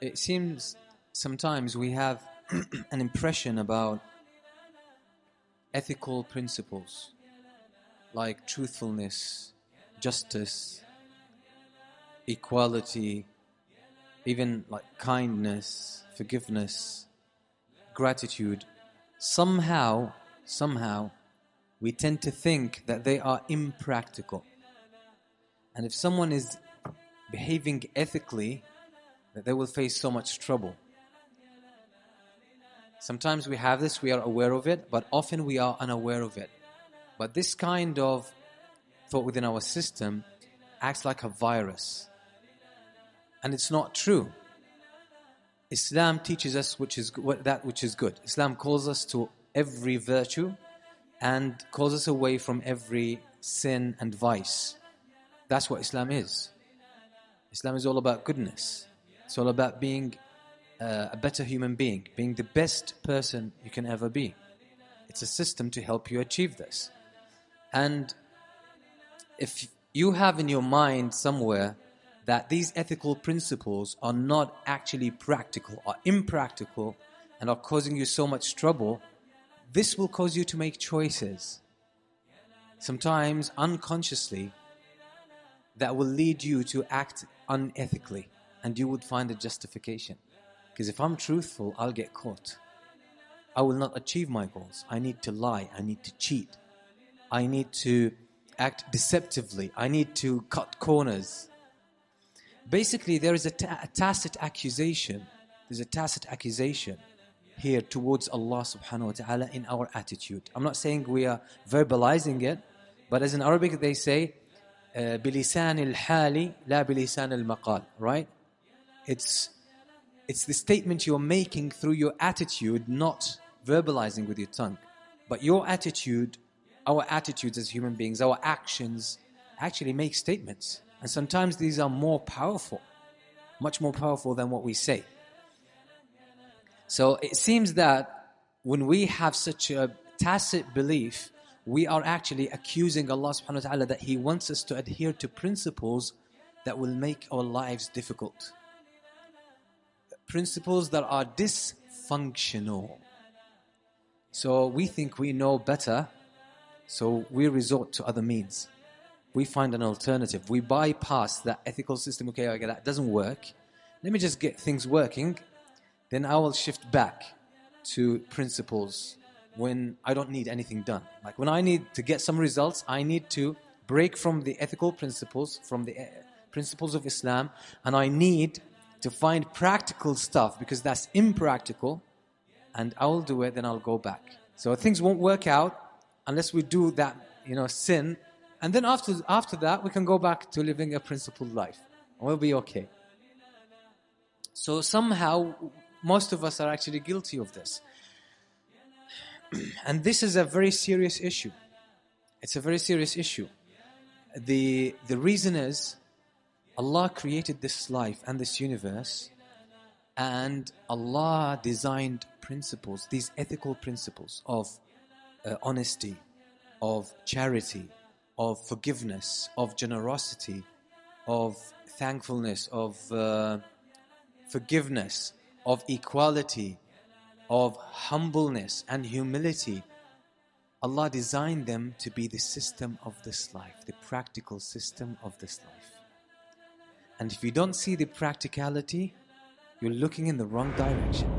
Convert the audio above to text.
It seems sometimes we have an impression about ethical principles like truthfulness, justice, equality, even like kindness, forgiveness, gratitude. Somehow, we tend to think that they are impractical. And if someone is behaving ethically, that they will face so much trouble. Sometimes we have this, we are aware of it, but often we are unaware of it. But this kind of thought within our system acts like a virus. And it's not true. Islam teaches us that which is good. Islam calls us to every virtue and calls us away from every sin and vice. That's what Islam is. Islam is all about goodness. It's all about being a better human being, being the best person you can ever be. It's a system to help you achieve this. And if you have in your mind somewhere that these ethical principles are not actually practical, are impractical, and are causing you so much trouble, this will cause you to make choices, sometimes unconsciously, that will lead you to act unethically, and you would find a justification. Because if I'm truthful, I'll get caught. I will not achieve my goals. I need to lie. I need to cheat. I need to act deceptively. I need to cut corners. Basically, there is a tacit accusation. There's a tacit accusation here towards Allah subhanahu wa ta'ala in our attitude. I'm not saying we are verbalizing it, but as in Arabic they say, بِلِسَانِ الْحَالِ لَا بِلِسَانِ الْمَقَالِ. Right? It's the statement you're making through your attitude, not verbalizing with your tongue. But your attitude, our attitudes as human beings, our actions actually make statements. And sometimes these are more powerful, much more powerful than what we say. So it seems that when we have such a tacit belief, we are actually accusing Allah subhanahu wa ta'ala that He wants us to adhere to principles that will make our lives difficult. Principles that are dysfunctional. So we think we know better, so we resort to other means. We find an alternative. We bypass that ethical system. Okay, that doesn't work. Let me just get things working. Then I will shift back to principles when I don't need anything done. Like when I need to get some results, I need to break from the ethical principles, from the principles of Islam, and I need to find practical stuff because that's impractical, and I will do it, then I'll go back. So things won't work out unless we do that, sin. And then after that, we can go back to living a principled life. And we'll be okay. So somehow, most of us are actually guilty of this. And this is a very serious issue. It's a very serious issue. The reason is, Allah created this life and this universe, and Allah designed principles, these ethical principles of honesty, of charity, of forgiveness, of generosity, of thankfulness, of forgiveness, of equality, of humbleness and humility. Allah designed them to be the system of this life, the practical system of this life. And if you don't see the practicality, you're looking in the wrong direction.